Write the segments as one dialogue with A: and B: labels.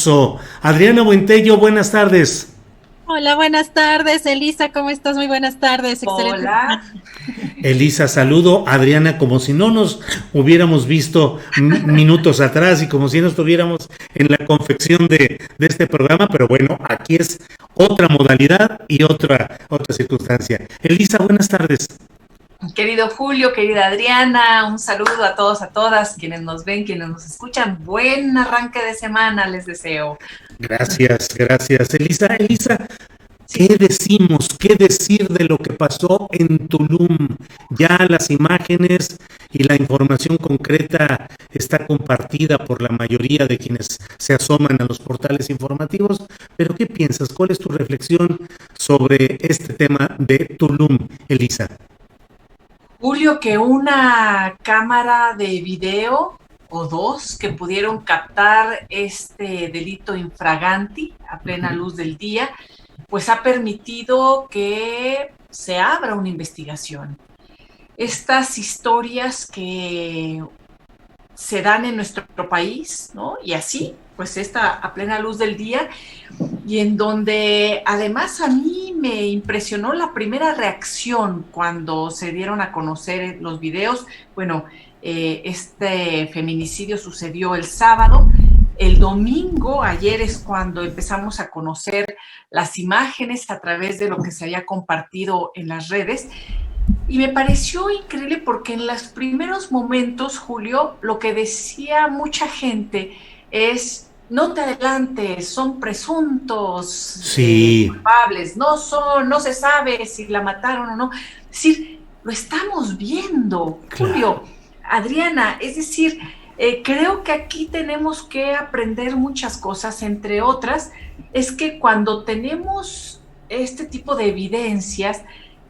A: hermoso. Adriana Buentello, buenas tardes.
B: Hola, buenas tardes, Elisa, ¿cómo estás? Muy buenas tardes, excelente
C: Hola,
B: semana.
A: Elisa, saludo. Adriana, como si no nos hubiéramos visto minutos atrás y como si no estuviéramos en la confección de este programa, pero bueno, aquí es otra modalidad y otra circunstancia. Elisa, buenas tardes.
C: querido Julio, querida Adriana, un saludo a todos, a todas, quienes nos ven, quienes nos escuchan. Buen arranque de semana les deseo.
A: Gracias, gracias. Elisa, ¿qué
C: Sí,
A: decimos? ¿Qué decir de lo que pasó en Tulum? Ya las imágenes y la información concreta está compartida por la mayoría de quienes se asoman a los portales informativos, pero ¿qué piensas? ¿Cuál es tu reflexión sobre este tema de Tulum, Elisa?
C: Julio, que una cámara de video o dos que pudieron captar este delito infraganti a plena luz del día, pues ha permitido que se abra una investigación. Estas historias que se dan en nuestro país, ¿no? Y así, pues está a plena luz del día, y en donde además a mí me impresionó la primera reacción cuando se dieron a conocer los videos. Bueno, este feminicidio sucedió el sábado. El domingo, ayer es cuando empezamos a conocer las imágenes a través de lo que se había compartido en las redes. Y me pareció increíble porque en los primeros momentos, Julio, lo que decía mucha gente es, no te adelantes, son presuntos
A: Sí,
C: culpables, no se sabe si la mataron o no. Es decir, lo estamos viendo,
A: claro.
C: Julio, Adriana, es decir, creo que aquí tenemos que aprender muchas cosas, entre otras, es que cuando tenemos este tipo de evidencias,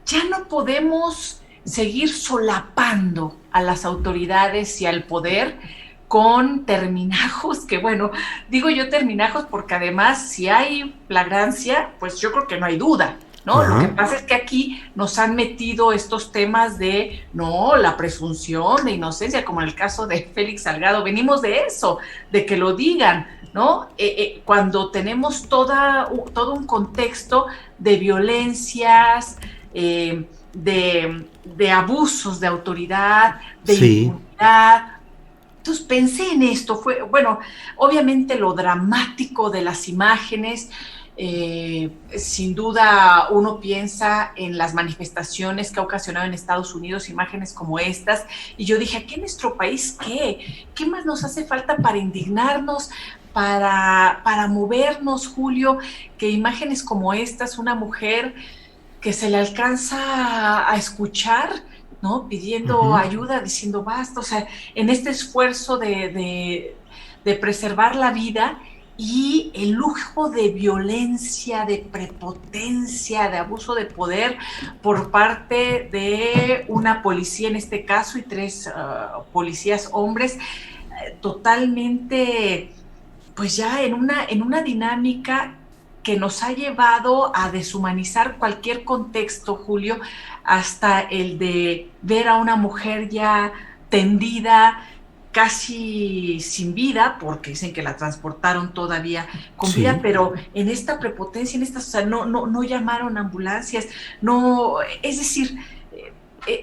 C: ya no podemos seguir solapando a las autoridades y al poder con terminajos, que bueno, digo yo terminajos porque además si hay flagrancia, pues yo creo que no hay duda, ¿no? Lo que
A: Ajá.
C: pasa es que aquí nos han metido estos temas de, no, la presunción de inocencia, como en el caso de Félix Salgado, venimos de eso, de que lo digan, ¿no? Cuando tenemos todo un contexto de violencias, de abusos de autoridad, de
A: Sí,
C: impunidad. Entonces pensé en esto, fue, bueno, obviamente lo dramático de las imágenes, sin duda uno piensa en las manifestaciones que ha ocasionado en Estados Unidos imágenes como estas, y yo dije, ¿aquí en nuestro país qué? ¿Qué más nos hace falta para indignarnos, para movernos, Julio? Que imágenes como estas, una mujer que se le alcanza a escuchar, ¿no? Pidiendo
A: ujú,
C: ayuda, diciendo basta, o sea, en este esfuerzo de preservar la vida y el lujo de violencia, de prepotencia, de abuso de poder por parte de una policía en este caso y tres policías hombres, totalmente pues ya en una dinámica que nos ha llevado a deshumanizar cualquier contexto, Julio, hasta el de ver a una mujer ya tendida, casi sin vida, porque dicen que la transportaron todavía con vida,
A: sí.
C: pero en esta prepotencia, en estas, o sea, no llamaron ambulancias, no, es decir,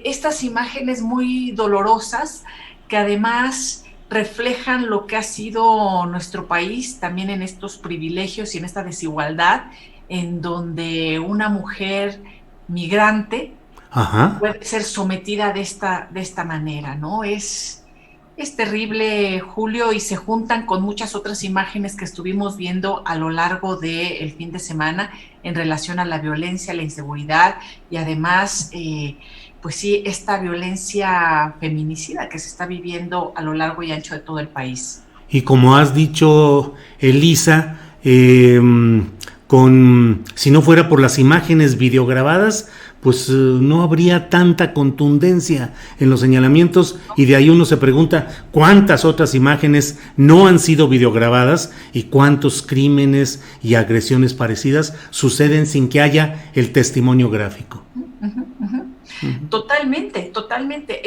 C: estas imágenes muy dolorosas que además reflejan lo que ha sido nuestro país también en estos privilegios y en esta desigualdad, en donde una mujer migrante
A: Ajá.
C: puede ser sometida de esta manera, ¿no? Es terrible, Julio, y se juntan con muchas otras imágenes que estuvimos viendo a lo largo del fin de semana en relación a la violencia, la inseguridad y además, pues sí, esta violencia feminicida que se está viviendo a lo largo y ancho de todo el país.
A: Y como has dicho, Elisa, si no fuera por las imágenes videograbadas, pues no habría tanta contundencia en los señalamientos y de ahí uno se pregunta cuántas otras imágenes no han sido videograbadas y cuántos crímenes y agresiones parecidas suceden sin que haya el testimonio gráfico. Ujú.
C: Totalmente, totalmente.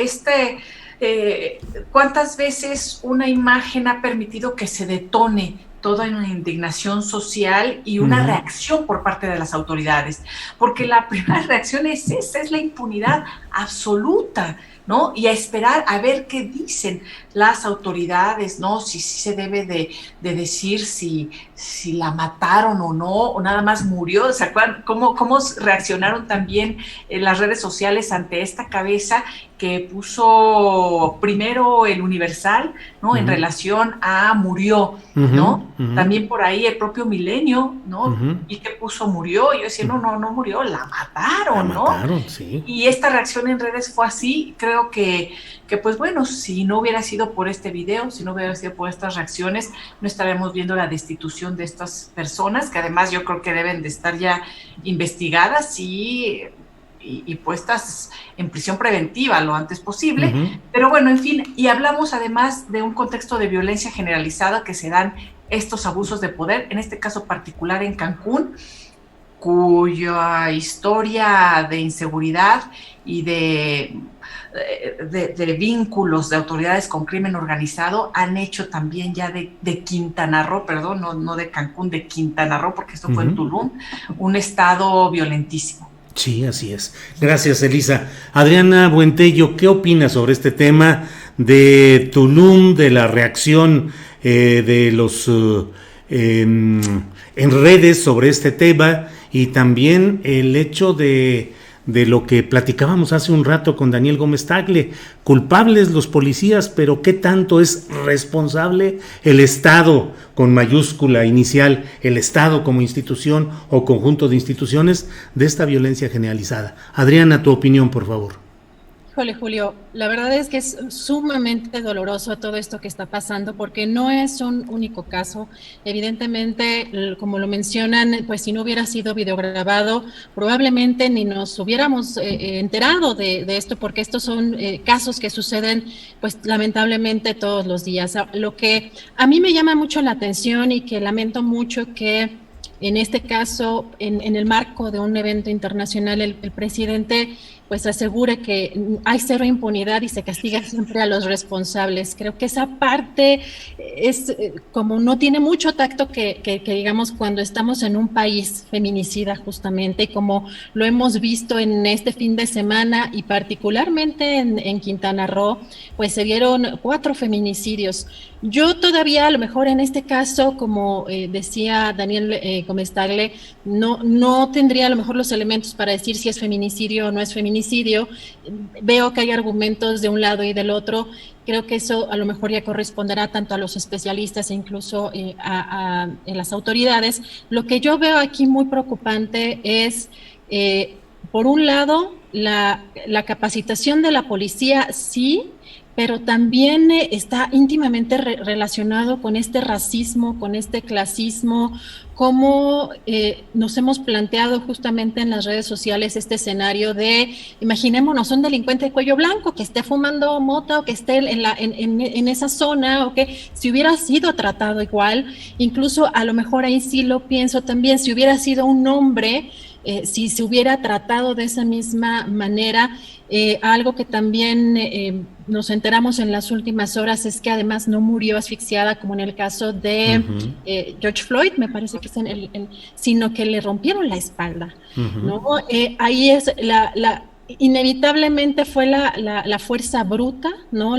C: ¿Cuántas veces una imagen ha permitido que se detone toda una indignación social y una reacción por parte de las autoridades, porque la primera reacción es esa, es la impunidad absoluta, ¿no? Y a esperar a ver qué dicen las autoridades, ¿no? Si se debe de decir si la mataron o no, o nada más murió. ¿Se acuerdan cómo reaccionaron también en las redes sociales ante esta cabeza que puso primero el Universal, ¿no? En relación a murió, ¿no? También por ahí el propio Milenio, ¿no? Y que puso murió. Yo decía, no murió, la mataron, ¿no?
A: Sí.
C: Y esta reacción en redes fue así. Creo que pues bueno, si no hubiera sido por este video, si no hubiera sido por estas reacciones, no estaremos viendo la destitución de estas personas, que además yo creo que deben de estar ya investigadas y puestas en prisión preventiva lo antes posible. Pero bueno, en fin, y hablamos además de un contexto de violencia generalizada que se dan estos abusos de poder, en este caso particular en Cancún, cuya historia de inseguridad y de vínculos de autoridades con crimen organizado han hecho también ya de Quintana Roo, perdón, no de Cancún, de Quintana Roo, porque esto fue en Tulum, un estado violentísimo.
A: Sí, así es. Gracias, Elisa. Adriana Buentello, ¿qué opinas sobre este tema de Tulum, de la reacción de los en redes sobre este tema y también el hecho de lo que platicábamos hace un rato con Daniel Gómez Tagle? Culpables los policías, pero ¿qué tanto es responsable el Estado, con mayúscula inicial, el Estado como institución o conjunto de instituciones, de esta violencia generalizada? Adriana, tu opinión, por favor.
B: Híjole, Julio, la verdad es que es sumamente doloroso todo esto que está pasando, porque no es un único caso. Evidentemente, como lo mencionan, pues si no hubiera sido videograbado, probablemente ni nos hubiéramos enterado de esto, porque estos son casos que suceden, pues lamentablemente todos los días. Lo que a mí me llama mucho la atención y que lamento mucho que en este caso, en el marco de un evento internacional, el presidente pues asegure que hay cero impunidad y se castiga siempre a los responsables. Creo que esa parte es como no tiene mucho tacto que digamos cuando estamos en un país feminicida justamente, como lo hemos visto en este fin de semana y particularmente en Quintana Roo, pues se dieron 4 feminicidios. Yo todavía a lo mejor en este caso, como decía Daniel Gómez Tagle, no tendría a lo mejor los elementos para decir si es feminicidio o no es feminicidio. Veo que hay argumentos de un lado y del otro. Creo que eso a lo mejor ya corresponderá tanto a los especialistas e incluso a las autoridades. Lo que yo veo aquí muy preocupante es, por un lado, la capacitación de la policía, sí, pero también está íntimamente relacionado con este racismo, con este clasismo, cómo nos hemos planteado justamente en las redes sociales este escenario de, imaginémonos, un delincuente de cuello blanco que esté fumando mota o que esté en esa zona, o que si hubiera sido tratado igual, incluso a lo mejor ahí sí lo pienso también, si hubiera sido un hombre, si se hubiera tratado de esa misma manera. Algo que también nos enteramos en las últimas horas es que además no murió asfixiada como en el caso de George Floyd, me parece que es sino que le rompieron la espalda, ¿no? Ahí es inevitablemente fue la fuerza bruta, ¿no?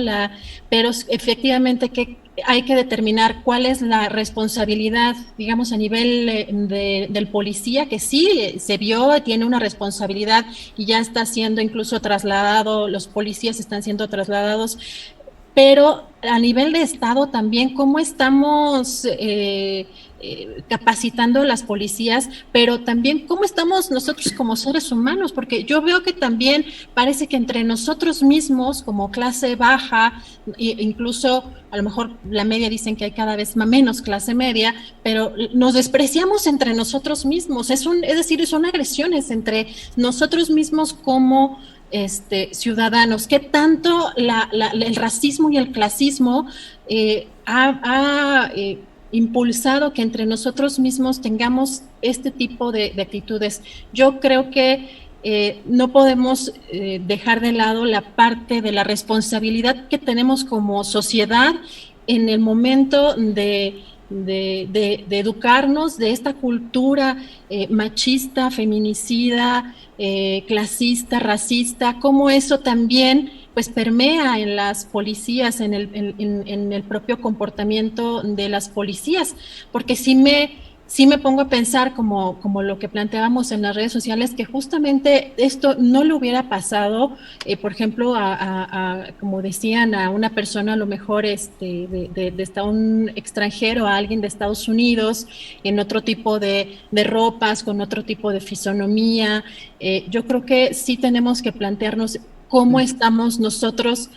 B: Pero efectivamente que hay que determinar cuál es la responsabilidad, digamos, a nivel del policía, que sí se vio, tiene una responsabilidad y ya está siendo incluso trasladado, los policías están siendo trasladados, pero a nivel de Estado también, ¿cómo estamos capacitando a las policías? Pero también, ¿cómo estamos nosotros como seres humanos? Porque yo veo que también parece que entre nosotros mismos, como clase baja, incluso a lo mejor la media dicen que hay cada vez menos clase media, pero nos despreciamos entre nosotros mismos. Es decir, son agresiones entre nosotros mismos como ciudadanos. ¿Qué tanto el racismo y el clasismo ha impulsado que entre nosotros mismos tengamos este tipo de actitudes? Yo creo que no podemos dejar de lado la parte de la responsabilidad que tenemos como sociedad en el momento de de educarnos de esta cultura machista, feminicida, clasista, racista, cómo eso también pues permea en las policías, en el propio comportamiento de las policías, porque sí me pongo a pensar como lo que planteábamos en las redes sociales, que justamente esto no le hubiera pasado, por ejemplo, como decían, a una persona a lo mejor de un extranjero, a alguien de Estados Unidos, en otro tipo de ropas, con otro tipo de fisonomía. Yo creo que sí tenemos que plantearnos cómo estamos nosotros,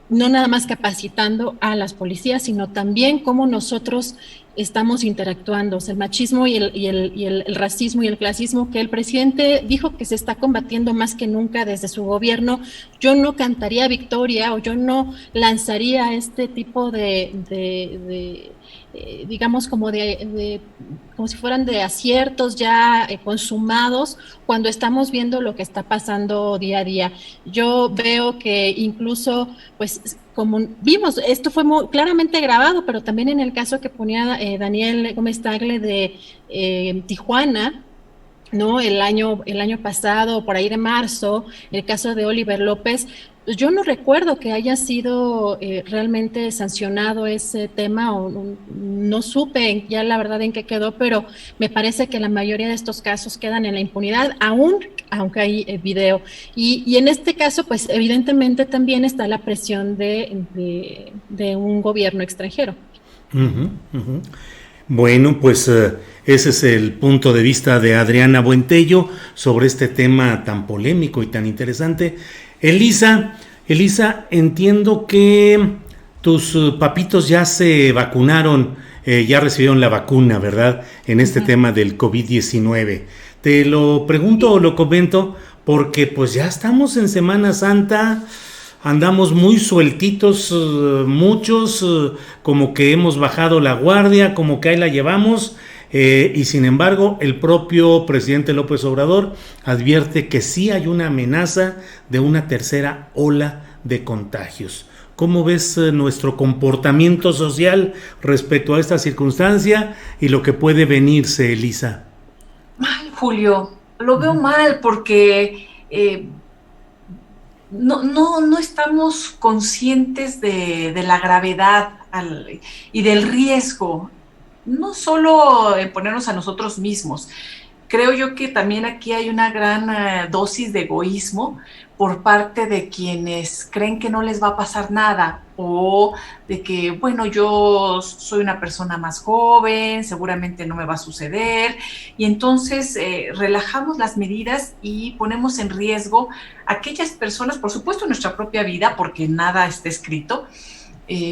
B: no nada más capacitando a las policías, sino también cómo nosotros estamos interactuando. O sea, el machismo y el racismo y el clasismo que el presidente dijo que se está combatiendo más que nunca desde su gobierno. Yo no cantaría victoria o yo no lanzaría este tipo digamos como como si fueran de aciertos ya consumados, cuando estamos viendo lo que está pasando día a día. Yo veo que incluso, pues, como vimos, esto fue muy claramente grabado, pero también en el caso que ponía Daniel Gómez Tagle de Tijuana, ¿no? El año pasado, por ahí de marzo, el caso de Oliver López. Yo no recuerdo que haya sido realmente sancionado ese tema, o no supe ya la verdad en qué quedó, pero me parece que la mayoría de estos casos quedan en la impunidad, aunque hay video. Y en este caso, pues evidentemente también está la presión de un gobierno extranjero.
A: Uh-huh, uh-huh. Bueno, pues ese es el punto de vista de Adriana Buentello sobre este tema tan polémico y tan interesante. Elisa, entiendo que tus papitos ya se vacunaron, ya recibieron la vacuna, ¿verdad? En este tema del COVID-19. Te lo pregunto o lo comento porque pues ya estamos en Semana Santa. Andamos muy sueltitos, muchos, como que hemos bajado la guardia, como que ahí la llevamos, y sin embargo el propio presidente López Obrador advierte que sí hay una amenaza de una tercera ola de contagios. ¿Cómo ves nuestro comportamiento social respecto a esta circunstancia y lo que puede venirse, Elisa?
C: Mal, Julio, lo veo mal porque no estamos conscientes de la gravedad y del riesgo, no solo en ponernos a nosotros mismos. Creo yo que también aquí hay una gran dosis de egoísmo por parte de quienes creen que no les va a pasar nada, o de que, bueno, yo soy una persona más joven, seguramente no me va a suceder, y entonces relajamos las medidas y ponemos en riesgo a aquellas personas, por supuesto, nuestra propia vida, porque nada está escrito,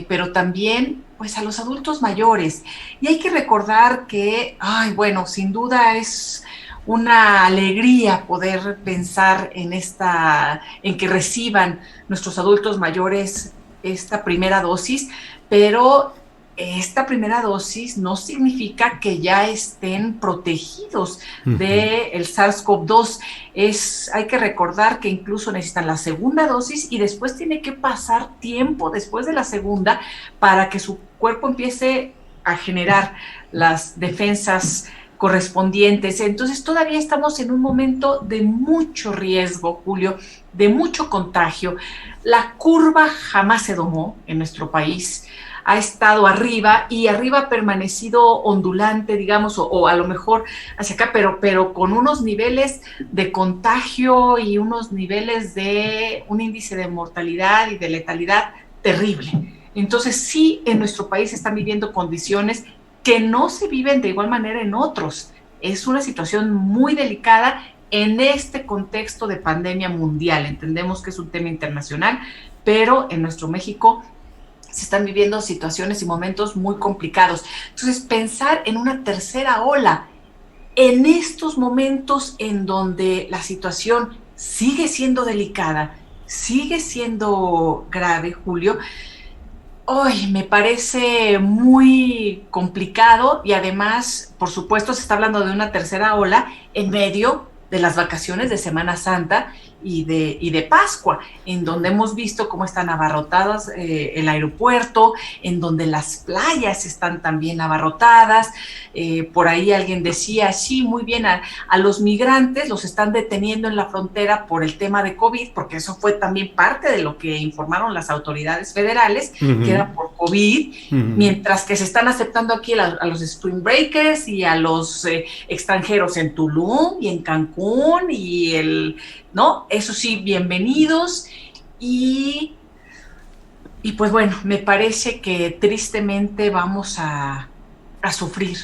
C: pero también pues a los adultos mayores. Y hay que recordar que, bueno, sin duda es una alegría poder pensar en que reciban nuestros adultos mayores esta primera dosis, pero esta primera dosis no significa que ya estén protegidos del SARS-CoV-2. Hay que recordar que incluso necesitan la segunda dosis y después tiene que pasar tiempo después de la segunda para que su cuerpo empiece a generar las defensas correspondientes. Entonces todavía estamos en un momento de mucho riesgo, Julio, de mucho contagio. La curva jamás se domó en nuestro país, ha estado arriba y arriba ha permanecido ondulante, digamos, o a lo mejor hacia acá, pero con unos niveles de contagio y unos niveles de un índice de mortalidad y de letalidad terrible. Entonces sí, en nuestro país se están viviendo condiciones que no se viven de igual manera en otros. Es una situación muy delicada en este contexto de pandemia mundial. Entendemos que es un tema internacional, pero en nuestro México se están viviendo situaciones y momentos muy complicados. Entonces, pensar en una tercera ola en estos momentos en donde la situación sigue siendo delicada, sigue siendo grave, Julio, hoy me parece muy complicado y además, por supuesto, se está hablando de una tercera ola en medio de las vacaciones de Semana Santa y de Pascua, en donde hemos visto cómo están abarrotadas el aeropuerto, en donde las playas están también abarrotadas. Por ahí alguien decía, sí, muy bien, a los migrantes los están deteniendo en la frontera por el tema de COVID, porque eso fue también parte de lo que informaron las autoridades federales, que era por COVID, mientras que se están aceptando aquí a los Spring Breakers y a los extranjeros en Tulum y en Cancún ¿no? Eso sí, bienvenidos. Y pues bueno, me parece que tristemente vamos a sufrir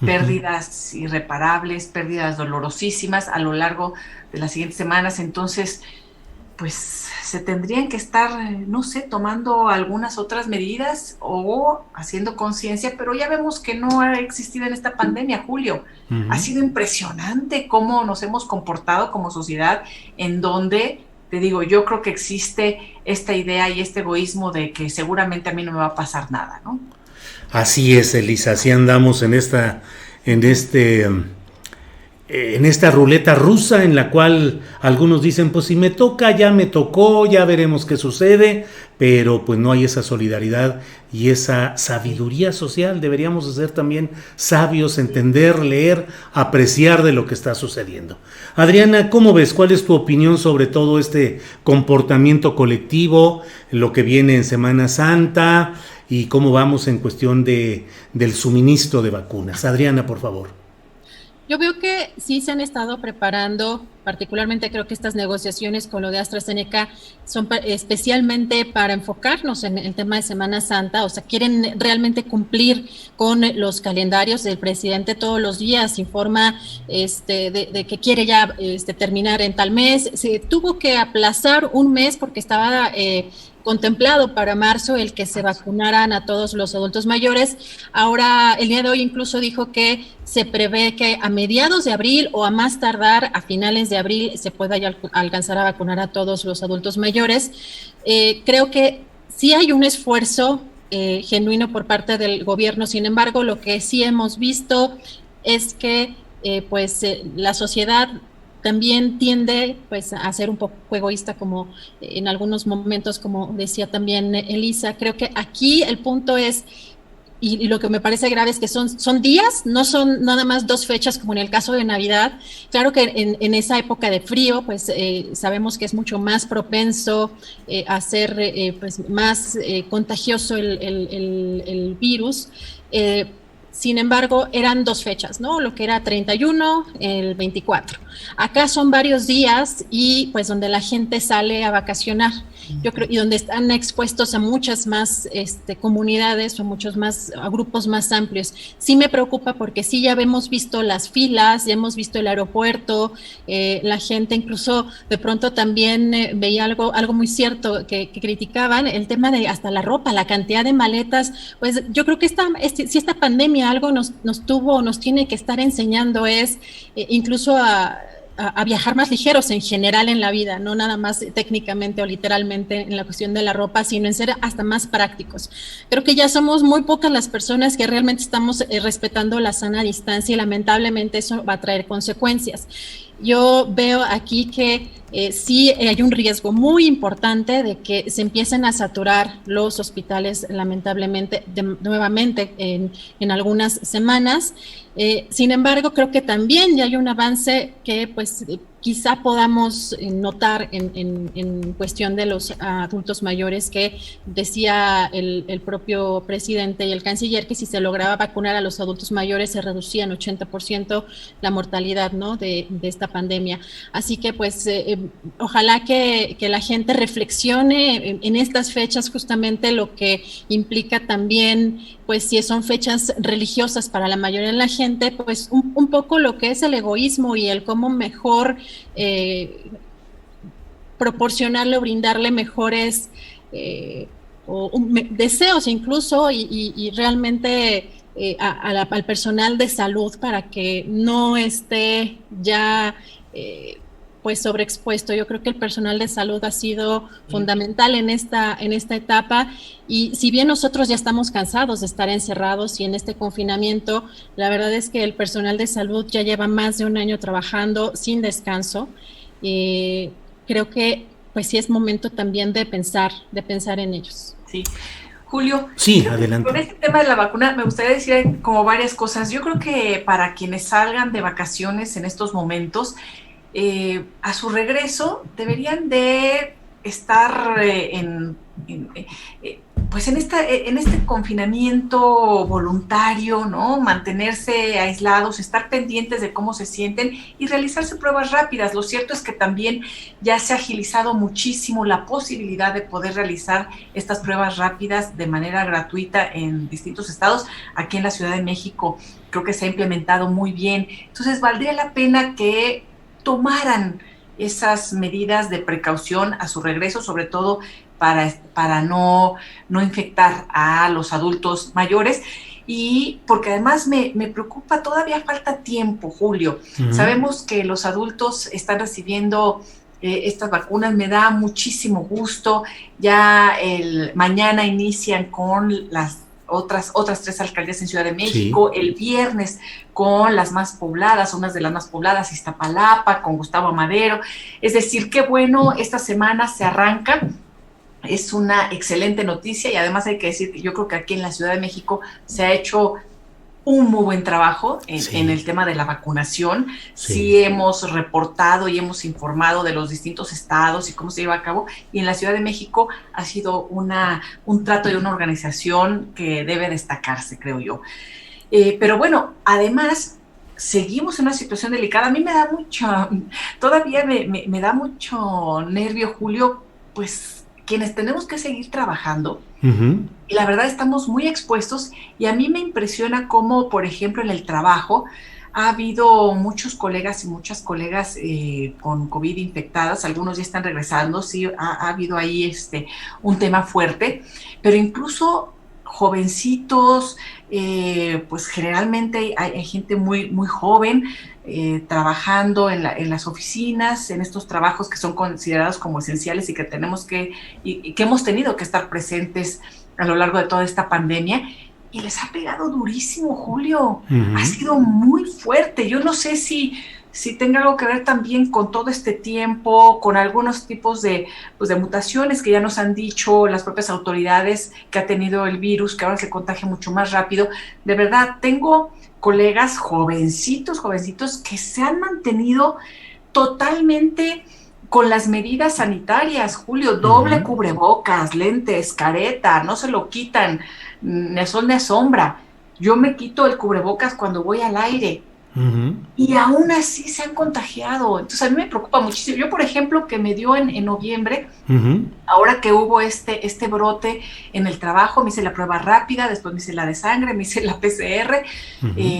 C: pérdidas irreparables, pérdidas dolorosísimas a lo largo de las siguientes semanas. Entonces, pues se tendrían que estar, no sé, tomando algunas otras medidas o haciendo conciencia, pero ya vemos que no ha existido en esta pandemia, Julio. Ha sido impresionante cómo nos hemos comportado como sociedad, en donde, te digo, yo creo que existe esta idea y este egoísmo de que seguramente a mí no me va a pasar nada, ¿no?
A: Así es, Elisa, así andamos en esta ruleta rusa en la cual algunos dicen, pues si me toca, ya me tocó, ya veremos qué sucede, pero pues no hay esa solidaridad y esa sabiduría social. Deberíamos ser también sabios, entender, leer, apreciar de lo que está sucediendo. Adriana, ¿cómo ves? ¿Cuál es tu opinión sobre todo este comportamiento colectivo, lo que viene en Semana Santa y cómo vamos en cuestión del suministro de vacunas? Adriana, por favor.
B: Yo veo que sí se han estado preparando, particularmente creo que estas negociaciones con lo de AstraZeneca son especialmente para enfocarnos en el tema de Semana Santa. O sea, quieren realmente cumplir con los calendarios. El presidente todos los días informa de que quiere ya terminar en tal mes. Se tuvo que aplazar un mes porque estaba contemplado para marzo el que se vacunaran a todos los adultos mayores. Ahora, el día de hoy incluso dijo que se prevé que a mediados de abril o a más tardar a finales de abril se pueda ya alcanzar a vacunar a todos los adultos mayores. Creo que sí hay un esfuerzo genuino por parte del gobierno. Sin embargo, lo que sí hemos visto es que la sociedad también tiende pues a ser un poco egoísta, como en algunos momentos, como decía también Elisa. Creo que aquí el punto es, y lo que me parece grave es que son días, no son nada más 2 fechas como en el caso de Navidad. Claro que en esa época de frío, pues sabemos que es mucho más propenso a ser pues más contagioso el virus. Sin embargo, eran 2 fechas, ¿no? Lo que era 31, el 24. Acá son varios días y pues donde la gente sale a vacacionar, yo creo, y donde están expuestos a muchas más comunidades o a grupos más amplios. Sí me preocupa porque sí ya hemos visto las filas, ya hemos visto el aeropuerto, la gente incluso de pronto también veía algo muy cierto que criticaban, el tema de hasta la ropa, la cantidad de maletas. Pues yo creo que si esta pandemia algo nos tiene que estar enseñando es incluso a viajar más ligeros en general en la vida, no nada más técnicamente o literalmente en la cuestión de la ropa, sino en ser hasta más prácticos. Creo que ya somos muy pocas las personas que realmente estamos respetando la sana distancia y lamentablemente eso va a traer consecuencias. Yo veo aquí que sí hay un riesgo muy importante de que se empiecen a saturar los hospitales, lamentablemente, nuevamente en algunas semanas. Sin embargo, creo que también ya hay un avance que pues quizá podamos notar en cuestión de los adultos mayores, que decía el propio presidente y el canciller que si se lograba vacunar a los adultos mayores se reducía en 80% la mortalidad, ¿no?, de esta pandemia. Así que pues ojalá que la gente reflexione en estas fechas justamente lo que implica también, pues si son fechas religiosas para la mayoría de la gente, pues un poco lo que es el egoísmo y el cómo mejor proporcionarle o brindarle mejores deseos incluso y realmente al personal de salud para que no esté ya pues sobreexpuesto. Yo creo que el personal de salud ha sido fundamental en esta etapa, y si bien nosotros ya estamos cansados de estar encerrados y en este confinamiento, la verdad es que el personal de salud ya lleva más de un año trabajando sin descanso. creo que pues sí es momento también de pensar en ellos.
C: Sí. Julio,
A: sí, adelante.
C: Con este tema de la vacuna me gustaría decir como varias cosas. Yo creo que para quienes salgan de vacaciones en estos momentos, a su regreso deberían de estar pues en este confinamiento voluntario, ¿no? Mantenerse aislados, estar pendientes de cómo se sienten y realizarse pruebas rápidas. Lo cierto es que también ya se ha agilizado muchísimo la posibilidad de poder realizar estas pruebas rápidas de manera gratuita en distintos estados. Aquí en la Ciudad de México creo que se ha implementado muy bien. Entonces valdría la pena que tomaran esas medidas de precaución a su regreso, sobre todo para no infectar a los adultos mayores. Y porque además me preocupa, todavía falta tiempo, Julio. Sabemos que los adultos están recibiendo estas vacunas, me da muchísimo gusto. Ya mañana inician con las otras 3 alcaldías en Ciudad de México, sí. El viernes con las más pobladas, unas de las más pobladas, Iztapalapa, con Gustavo Amadero. Es decir, qué bueno, esta semana se arranca. Es una excelente noticia y además hay que decir que yo creo que aquí en la Ciudad de México se ha hecho un muy buen trabajo en el tema de la vacunación. Sí hemos reportado y hemos informado de los distintos estados y cómo se lleva a cabo, y en la Ciudad de México ha sido un trato de una organización que debe destacarse, creo yo. Pero bueno, además seguimos en una situación delicada. A mí me da todavía me da mucho nervio, Julio, pues quienes tenemos que seguir trabajando. Y la verdad estamos muy expuestos, y a mí me impresiona cómo, por ejemplo, en el trabajo ha habido muchos colegas y muchas colegas con COVID infectadas. Algunos ya están regresando, sí, ha habido ahí un tema fuerte, pero incluso jovencitos, pues generalmente hay gente muy, muy joven trabajando en las oficinas, en estos trabajos que son considerados como esenciales y que que hemos tenido que estar presentes a lo largo de toda esta pandemia, y les ha pegado durísimo, Julio. Ha sido muy fuerte. Yo no sé si tenga algo que ver también con todo este tiempo, con algunos tipos de mutaciones que ya nos han dicho las propias autoridades que ha tenido el virus, que ahora se contagia mucho más rápido. De verdad, tengo colegas jovencitos que se han mantenido totalmente con las medidas sanitarias, Julio, doble cubrebocas, lentes, careta, no se lo quitan, ni a sol ni a sombra. Yo me quito el cubrebocas cuando voy al aire. Y aún así se han contagiado. Entonces a mí me preocupa muchísimo. Yo, por ejemplo, que me dio en noviembre, ahora que hubo este brote en el trabajo, me hice la prueba rápida, después me hice la de sangre, me hice la PCR,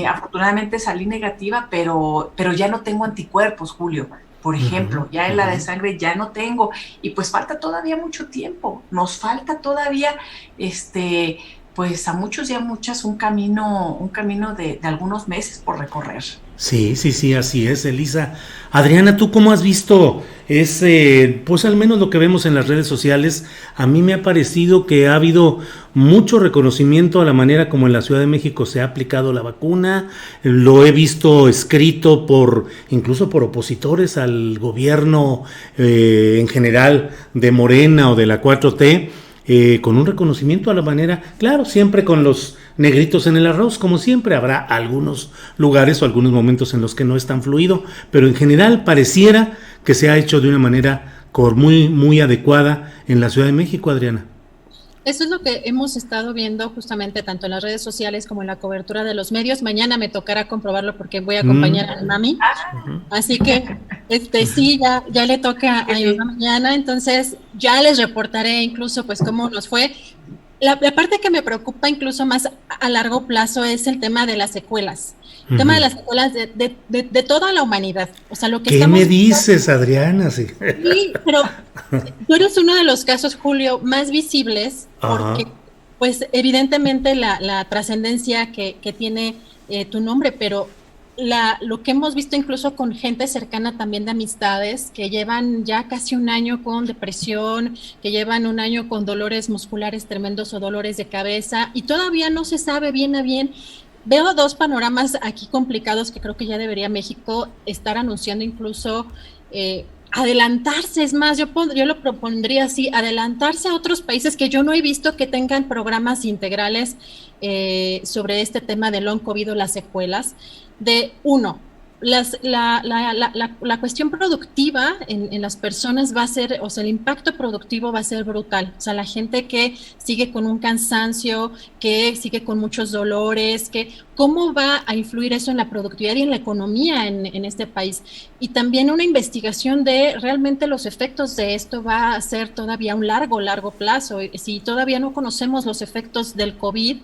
C: afortunadamente salí negativa, pero ya no tengo anticuerpos, Julio. Por ejemplo, ya en la de sangre ya no tengo, y pues falta todavía mucho tiempo. Nos falta todavía pues a muchos y a muchas un camino de algunos meses por recorrer.
A: Sí, así es, Elisa. Adriana, ¿tú cómo has visto pues al menos lo que vemos en las redes sociales? A mí me ha parecido que ha habido mucho reconocimiento a la manera como en la Ciudad de México se ha aplicado la vacuna. Lo he visto escrito incluso por opositores al gobierno en general de Morena o de la 4T. Con un reconocimiento a la manera, claro, siempre con los negritos en el arroz, como siempre. Habrá algunos lugares o algunos momentos en los que no es tan fluido, pero en general pareciera que se ha hecho de una manera muy, muy adecuada en la Ciudad de México, Adriana.
B: Eso es lo que hemos estado viendo justamente tanto en las redes sociales como en la cobertura de los medios. Mañana me tocará comprobarlo porque voy a acompañar a mi mami. Así que sí, ya le toca a mi mamá mañana, entonces ya les reportaré incluso pues cómo nos fue. La parte que me preocupa incluso más a largo plazo es el tema de las secuelas. El tema de las secuelas de toda la humanidad. O sea, lo que
A: ¿Qué me dices, Adriana? Sí,
B: pero tú eres uno de los casos, Julio, más visibles, porque pues evidentemente la trascendencia que tiene tu nombre, pero lo que hemos visto incluso con gente cercana también de amistades que llevan ya casi un año con depresión, que llevan un año con dolores musculares tremendos o dolores de cabeza, y todavía no se sabe bien a bien. Veo dos panoramas aquí complicados que creo que ya debería México estar anunciando incluso adelantarse, es más, yo lo propondría así, adelantarse a otros países que yo no he visto que tengan programas integrales sobre este tema del long COVID o las secuelas, de uno, la cuestión productiva en las personas va a ser, o sea, el impacto productivo va a ser brutal. O sea, la gente que sigue con un cansancio, que sigue con muchos dolores, ¿cómo va a influir eso en la productividad y en la economía en este país? Y también una investigación de realmente los efectos de esto va a ser todavía un largo plazo. Si todavía no conocemos los efectos del COVID,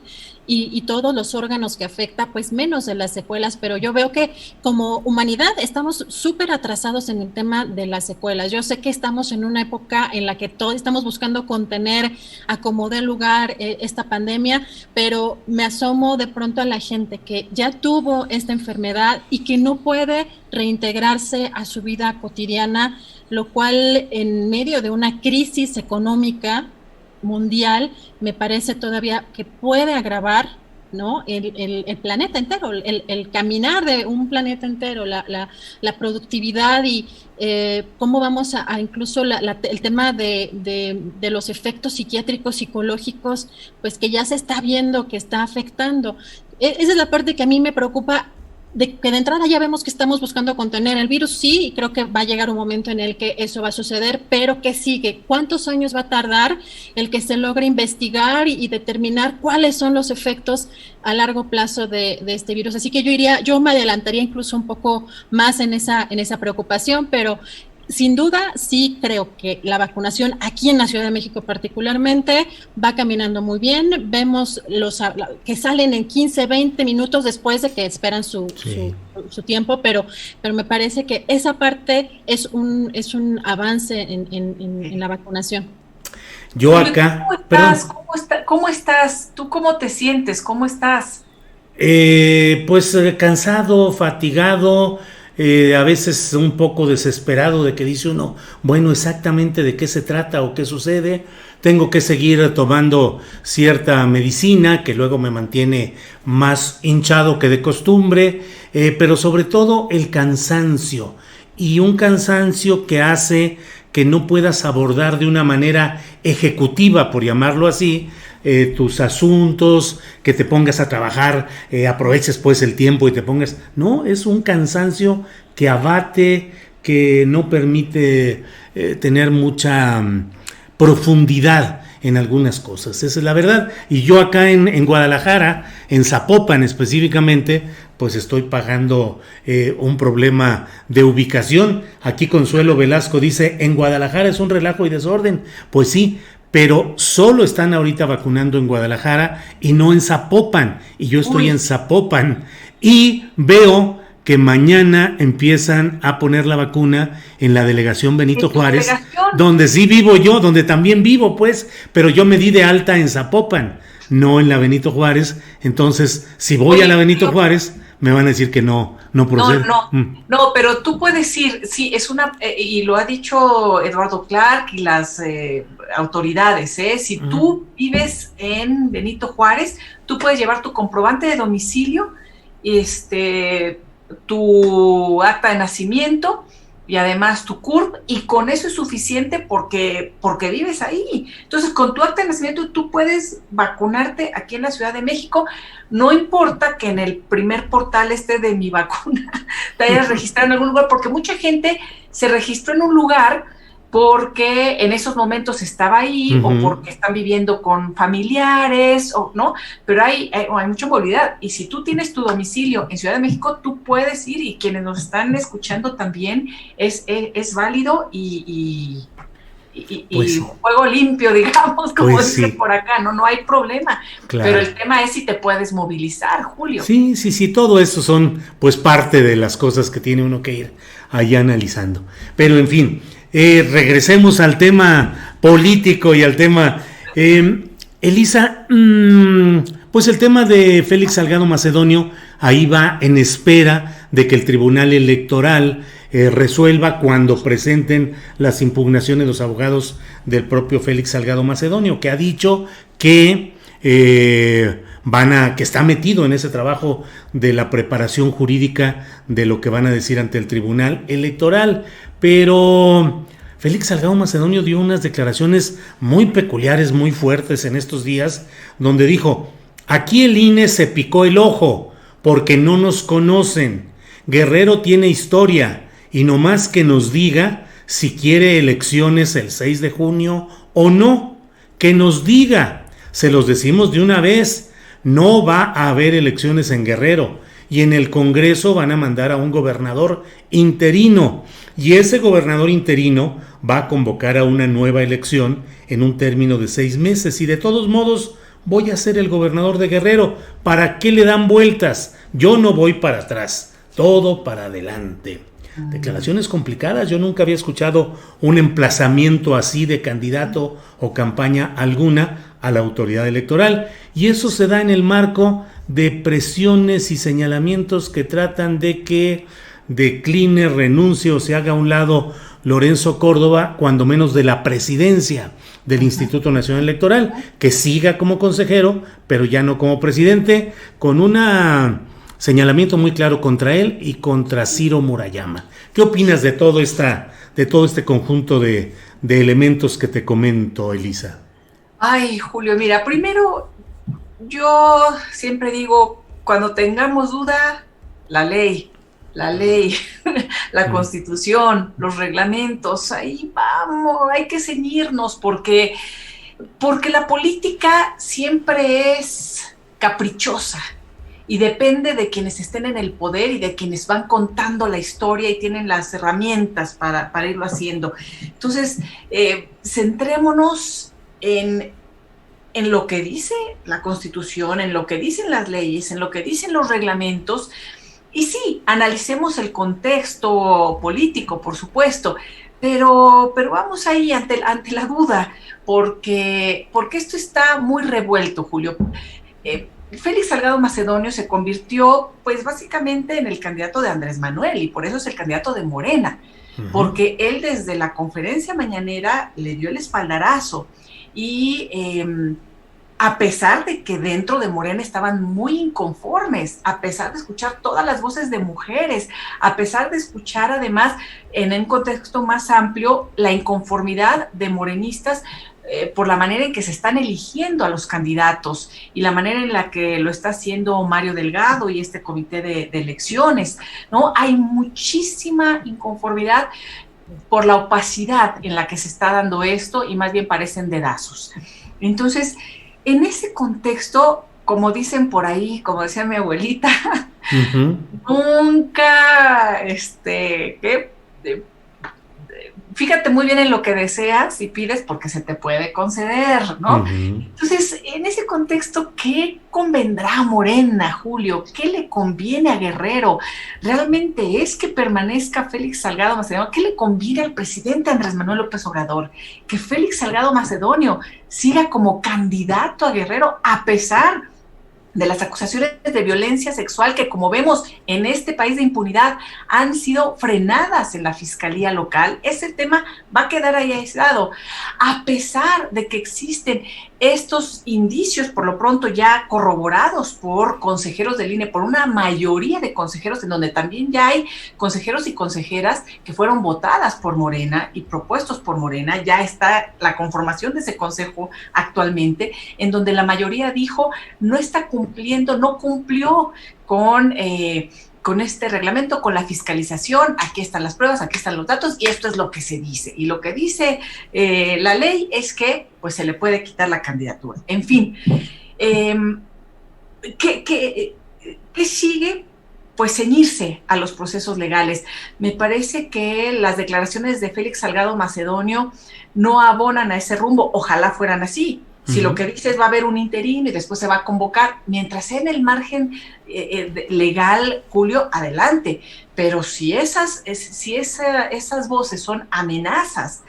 B: y todos los órganos que afecta, pues menos de las secuelas, pero yo veo que como humanidad estamos súper atrasados en el tema de las secuelas. Yo sé que estamos en una época en la que todos estamos buscando contener a como dé lugar esta pandemia, pero me asomo de pronto a la gente que ya tuvo esta enfermedad y que no puede reintegrarse a su vida cotidiana, lo cual en medio de una crisis económica mundial, me parece todavía que puede agravar, ¿no? El planeta entero, el caminar de un planeta entero, la productividad y cómo vamos a incluso el tema de los efectos psiquiátricos, psicológicos, pues que ya se está viendo que está afectando. Esa es la parte que a mí me preocupa, de que de entrada ya vemos que estamos buscando contener el virus, sí, y creo que va a llegar un momento en el que eso va a suceder, pero ¿qué sigue? ¿Cuántos años va a tardar el que se logre investigar y determinar cuáles son los efectos a largo plazo de este virus? Así que yo me adelantaría incluso un poco más en esa preocupación, pero sin duda sí creo que la vacunación aquí en la Ciudad de México particularmente va caminando muy bien. Vemos que salen en 15, 20 minutos después de que esperan su tiempo, pero me parece que esa parte es un avance en la vacunación.
A: Yo acá...
C: ¿Cómo estás? ¿Tú cómo te sientes? ¿Cómo estás?
A: Pues cansado, fatigado, a veces un poco desesperado de que dice uno, bueno, exactamente de qué se trata o qué sucede. Tengo que seguir tomando cierta medicina que luego me mantiene más hinchado que de costumbre, pero sobre todo el cansancio, y un cansancio que hace que no puedas abordar de una manera ejecutiva, por llamarlo así, tus asuntos, que te pongas a trabajar, aproveches pues el tiempo y te pongas... No, es un cansancio que abate, que no permite tener mucha profundidad en algunas cosas. Esa es la verdad. Y yo acá en Guadalajara, en Zapopan específicamente, pues estoy pagando un problema de ubicación. Aquí Consuelo Velasco dice, en Guadalajara es un relajo y desorden. Pues sí, pero solo están ahorita vacunando en Guadalajara y no en Zapopan, y yo estoy en Zapopan, y veo que mañana empiezan a poner la vacuna en la delegación Benito Juárez, donde sí vivo yo, donde también vivo pues, pero yo me di de alta en Zapopan, no en la Benito Juárez. Entonces, si voy a la Benito Juárez, me van a decir que no procede.
C: No, pero tú puedes ir, sí, es y lo ha dicho Eduardo Clark y las autoridades, si tú vives en Benito Juárez, tú puedes llevar tu comprobante de domicilio, tu acta de nacimiento y además tu CURP, y con eso es suficiente porque vives ahí. Entonces, con tu acta de nacimiento tú puedes vacunarte aquí en la Ciudad de México. No importa que en el primer portal de mi vacuna te hayas registrado en algún lugar, porque mucha gente se registró en un lugar porque en esos momentos estaba ahí, o porque están viviendo con familiares, o no, pero hay mucha movilidad. Y si tú tienes tu domicilio en Ciudad de México, tú puedes ir, y quienes nos están escuchando también, es válido y pues juego limpio, digamos, como pues dicen por acá, no hay problema. Claro. Pero el tema es si te puedes movilizar, Julio.
A: Sí, todo eso son pues parte de las cosas que tiene uno que ir allá analizando. Pero en fin, regresemos al tema político y al tema... Elisa, pues el tema de Félix Salgado Macedonio, ahí va en espera de que el Tribunal Electoral resuelva cuando presenten las impugnaciones los abogados del propio Félix Salgado Macedonio, que ha dicho que que está metido en ese trabajo de la preparación jurídica de lo que van a decir ante el Tribunal Electoral. Pero Félix Salgado Macedonio dio unas declaraciones muy peculiares, muy fuertes en estos días, donde dijo: aquí el INE se picó el ojo porque no nos conocen. Guerrero tiene historia y no más que nos diga si quiere elecciones el 6 de junio o no. Que nos diga, se los decimos de una vez. No va a haber elecciones en Guerrero y en el Congreso van a mandar a un gobernador interino y ese gobernador interino va a convocar a una nueva elección en un término de 6 meses y de todos modos voy a ser el gobernador de Guerrero. ¿Para qué le dan vueltas? Yo no voy para atrás, todo para adelante. Declaraciones complicadas. Yo nunca había escuchado un emplazamiento así de candidato o campaña alguna a la autoridad electoral, y eso se da en el marco de presiones y señalamientos que tratan de que decline, renuncie o se haga a un lado Lorenzo Córdoba, cuando menos de la presidencia del Instituto Nacional Electoral, que siga como consejero, pero ya no como presidente, con una señalamiento muy claro contra él y contra Ciro Murayama. ¿Qué opinas de todo este conjunto de elementos que te comento, Elisa?
C: Ay, Julio, mira, primero yo siempre digo, cuando tengamos duda, la ley, la Constitución, los reglamentos, ahí vamos, hay que ceñirnos porque la política siempre es caprichosa. Y depende de quienes estén en el poder y de quienes van contando la historia y tienen las herramientas para irlo haciendo. Entonces, centrémonos en lo que dice la Constitución, en lo que dicen las leyes, en lo que dicen los reglamentos. Y sí, analicemos el contexto político, por supuesto, pero vamos ahí ante la duda, porque esto está muy revuelto, Julio. Félix Salgado Macedonio se convirtió, pues básicamente en el candidato de Andrés Manuel, y por eso es el candidato de Morena, porque él desde la conferencia mañanera le dio el espaldarazo, y a pesar de que dentro de Morena estaban muy inconformes, a pesar de escuchar todas las voces de mujeres, a pesar de escuchar además en un contexto más amplio la inconformidad de morenistas por la manera en que se están eligiendo a los candidatos y la manera en la que lo está haciendo Mario Delgado y este comité de elecciones, ¿no? Hay muchísima inconformidad por la opacidad en la que se está dando esto y más bien parecen dedazos. Entonces, en ese contexto, como dicen por ahí, como decía mi abuelita, nunca, fíjate muy bien en lo que deseas y pides porque se te puede conceder, ¿no? Entonces, en ese contexto, ¿qué convendrá a Morena, Julio? ¿Qué le conviene a Guerrero? ¿Realmente es que permanezca Félix Salgado Macedonio? ¿Qué le conviene al presidente Andrés Manuel López Obrador? Que Félix Salgado Macedonio siga como candidato a Guerrero a pesar de las acusaciones de violencia sexual que, como vemos en este país de impunidad, han sido frenadas en la fiscalía local. Ese tema va a quedar ahí aislado, a pesar de que existen estos indicios, por lo pronto ya corroborados por consejeros del INE, por una mayoría de consejeros, en donde también ya hay consejeros y consejeras que fueron votadas por Morena y propuestos por Morena. Ya está la conformación de ese consejo actualmente, en donde la mayoría dijo no está cumpliendo, no cumplió con este reglamento, con la fiscalización. Aquí están las pruebas, aquí están los datos, y esto es lo que se dice. Y lo que dice la ley es que pues se le puede quitar la candidatura. En fin, ¿qué sigue? Pues ceñirse a los procesos legales. Me parece que las declaraciones de Félix Salgado Macedonio no abonan a ese rumbo. Ojalá fueran así. Si lo que dices va a haber un interino y después se va a convocar, mientras sea en el margen legal, Julio, adelante. Pero si esas voces son amenazas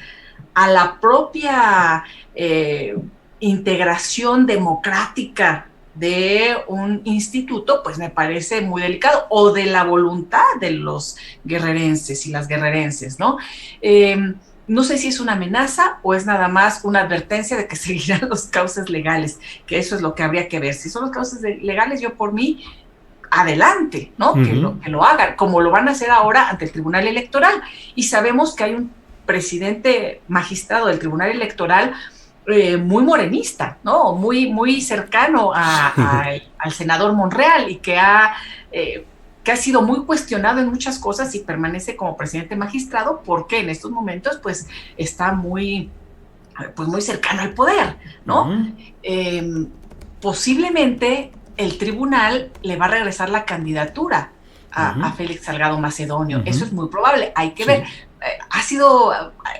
C: a la propia integración democrática de un instituto, pues me parece muy delicado, o de la voluntad de los guerrerenses y las guerrerenses, ¿no? no sé si es una amenaza o es nada más una advertencia de que seguirán los cauces legales, que eso es lo que habría que ver. Si son los cauces legales, yo por mí, adelante, ¿no?
A: Uh-huh.
C: Que lo hagan, como lo van a hacer ahora ante el Tribunal Electoral. Y sabemos que hay un presidente magistrado del Tribunal Electoral muy morenista, ¿no? Muy cercano al senador Monreal y que ha sido muy cuestionado en muchas cosas y permanece como presidente magistrado porque en estos momentos pues está muy cercano al poder, ¿no? Uh-huh. Posiblemente el tribunal le va a regresar la candidatura a Félix Salgado Macedonio. Uh-huh. Eso es muy probable, hay que ver.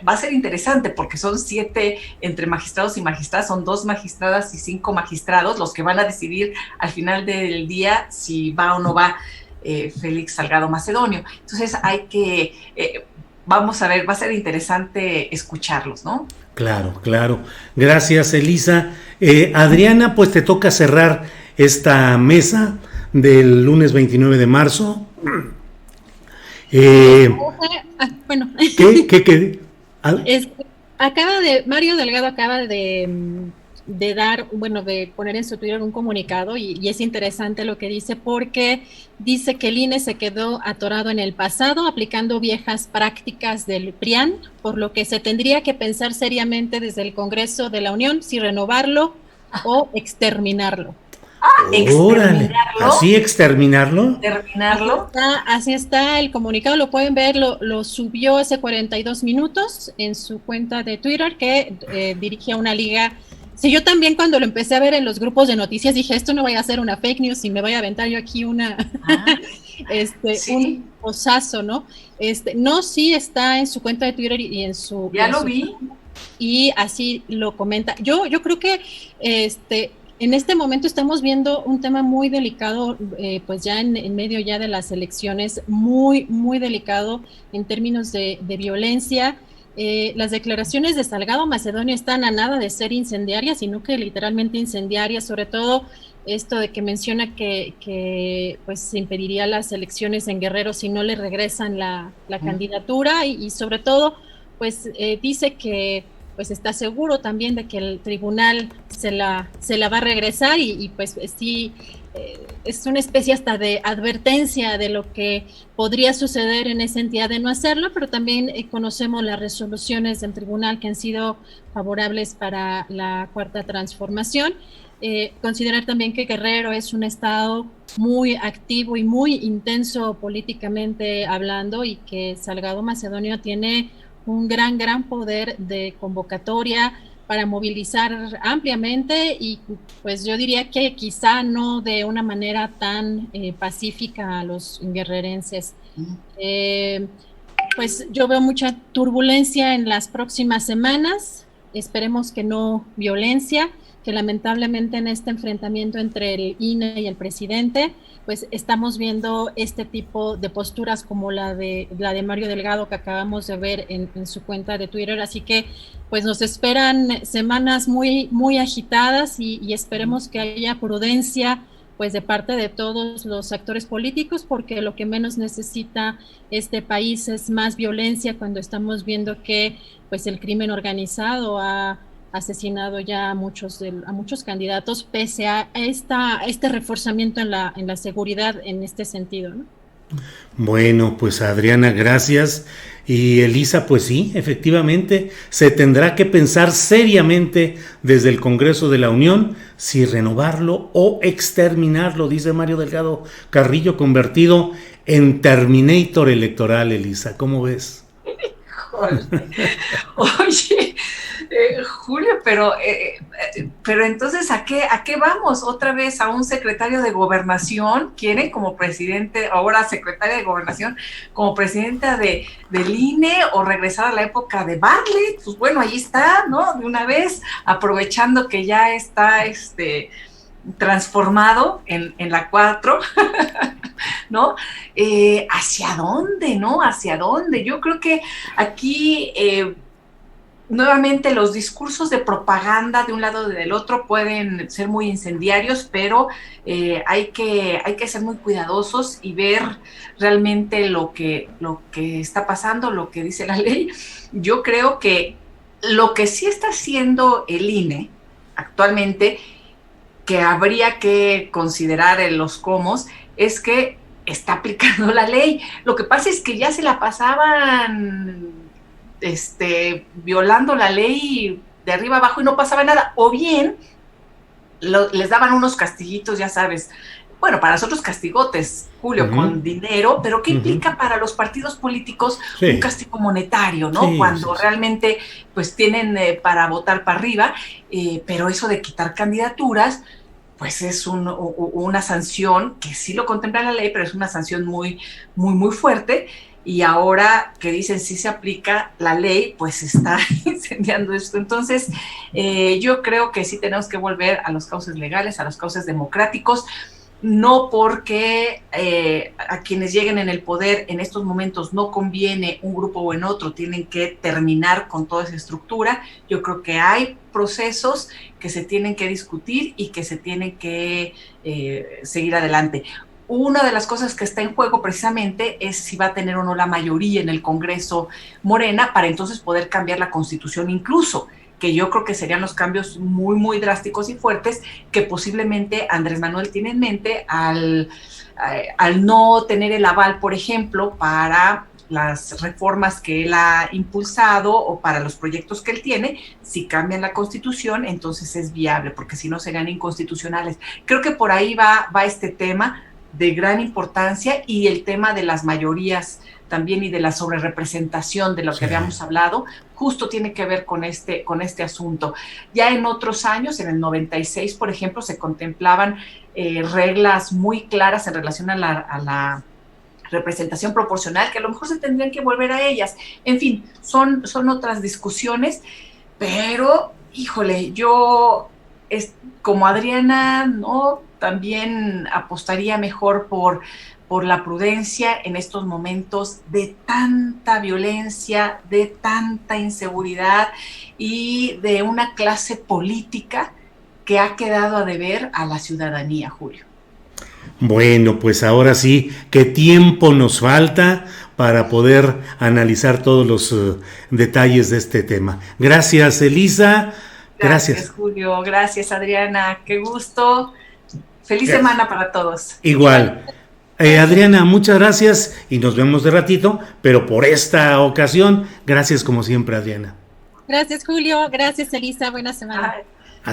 C: Va a ser interesante porque son 7 entre magistrados y magistradas, son 2 magistradas y 5 magistrados los que van a decidir al final del día si va o no va Félix Salgado Macedonio. Entonces vamos a ver, va a ser interesante escucharlos, ¿no?
A: Claro, claro. Gracias, Elisa. Adriana, pues te toca cerrar esta mesa del lunes 29 de marzo.
B: Bueno.
A: ¿Qué?
B: Mario Delgado acaba de dar, de poner en su Twitter un comunicado y es interesante lo que dice porque dice que el INE se quedó atorado en el pasado aplicando viejas prácticas del PRIAN, por lo que se tendría que pensar seriamente desde el Congreso de la Unión si renovarlo o exterminarlo.
A: Órale, ¿así exterminarlo?
B: Así está el comunicado, lo pueden ver, lo subió hace 42 minutos en su cuenta de Twitter que dirige a una liga. Sí, yo también cuando lo empecé a ver en los grupos de noticias dije, esto no vaya a ser una fake news y me vaya a aventar yo aquí ¿sí? Un osazo, ¿no? No, sí está en su cuenta de Twitter y en su...
C: Ya lo vi.
B: Y así lo comenta. Yo creo que en este momento estamos viendo un tema muy delicado, pues ya en medio ya de las elecciones, muy, muy delicado en términos de violencia. Las declaraciones de Salgado Macedonio están a nada de ser incendiarias, sino que literalmente incendiarias, sobre todo esto de que menciona que pues se impediría las elecciones en Guerrero si no le regresan la candidatura y sobre todo pues dice que pues está seguro también de que el tribunal se la va a regresar y pues sí, es una especie hasta de advertencia de lo que podría suceder en esa entidad de no hacerlo, pero también conocemos las resoluciones del tribunal que han sido favorables para la Cuarta Transformación. Considerar también que Guerrero es un estado muy activo y muy intenso políticamente hablando y que Salgado Macedonio tiene un gran poder de convocatoria para movilizar ampliamente y pues yo diría que quizá no de una manera tan pacífica a los guerrerenses. Pues yo veo mucha turbulencia en las próximas semanas, esperemos que no violencia, que lamentablemente en este enfrentamiento entre el INE y el presidente, pues estamos viendo este tipo de posturas como la de Mario Delgado que acabamos de ver en su cuenta de Twitter, así que pues nos esperan semanas muy, muy agitadas y esperemos que haya prudencia pues de parte de todos los actores políticos, porque lo que menos necesita este país es más violencia cuando estamos viendo que pues el crimen organizado ha asesinado ya a muchos candidatos, pese a este reforzamiento en la seguridad en este sentido, ¿no?
A: Bueno, pues Adriana, gracias. Y Elisa, pues sí, efectivamente, se tendrá que pensar seriamente desde el Congreso de la Unión si renovarlo o exterminarlo, dice Mario Delgado Carrillo, convertido en Terminator electoral, Elisa. ¿Cómo ves?
C: Oye, Julio, pero entonces ¿a qué vamos? ¿Otra vez a un secretario de Gobernación? ¿Quieren como presidente, ahora secretaria de Gobernación, como presidenta del INE o regresar a la época de Bartlett? Pues bueno, ahí está, ¿no? De una vez, aprovechando que ya está transformado en la 4, ¿no? ¿Hacia dónde, no? ¿Hacia dónde? Yo creo que aquí nuevamente los discursos de propaganda de un lado y del otro pueden ser muy incendiarios, pero hay que ser muy cuidadosos y ver realmente lo que está pasando, lo que dice la ley. Yo creo que lo que sí está haciendo el INE actualmente, que habría que considerar en los comos, es que está aplicando la ley. Lo que pasa es que ya se la pasaban violando la ley de arriba abajo y no pasaba nada, o bien les daban unos castiguitos, ya sabes, bueno, para nosotros castigotes, Julio, con dinero, pero ¿qué implica para los partidos políticos un castigo monetario, ¿no? Cuando realmente pues tienen para votar para arriba, pero eso de quitar candidaturas, pues es una sanción que sí lo contempla la ley, pero es una sanción muy, muy, muy fuerte. Y ahora que dicen sí se aplica la ley, pues está incendiando esto. Entonces, yo creo que sí tenemos que volver a los cauces legales, a los cauces democráticos, no porque a quienes lleguen en el poder en estos momentos no conviene un grupo o en otro, tienen que terminar con toda esa estructura. Yo creo que hay procesos que se tienen que discutir y que se tienen que seguir adelante. Una de las cosas que está en juego precisamente es si va a tener o no la mayoría en el Congreso Morena para entonces poder cambiar la Constitución incluso, que yo creo que serían los cambios muy, muy drásticos y fuertes que posiblemente Andrés Manuel tiene en mente al no tener el aval, por ejemplo, para las reformas que él ha impulsado o para los proyectos que él tiene. Si cambian la Constitución, entonces es viable, porque si no serían inconstitucionales. Creo que por ahí va este tema de gran importancia, y el tema de las mayorías también y de la sobrerepresentación de lo que habíamos hablado, justo tiene que ver con este asunto. Ya en otros años, en el 96, por ejemplo, se contemplaban reglas muy claras en relación a la representación proporcional, que a lo mejor se tendrían que volver a ellas. En fin, son otras discusiones, pero, híjole, yo, como Adriana, no, también apostaría mejor por la prudencia en estos momentos de tanta violencia, de tanta inseguridad y de una clase política que ha quedado a deber a la ciudadanía, Julio.
A: Bueno, pues ahora sí, ¿qué tiempo nos falta para poder analizar todos los detalles de este tema? Gracias, Elisa.
C: Gracias, Julio. Gracias, Adriana. Qué gusto. Feliz semana para todos.
A: Igual. Adriana, muchas gracias y nos vemos de ratito, pero por esta ocasión, gracias como siempre, Adriana.
B: Gracias, Julio. Gracias, Elisa. Buena semana.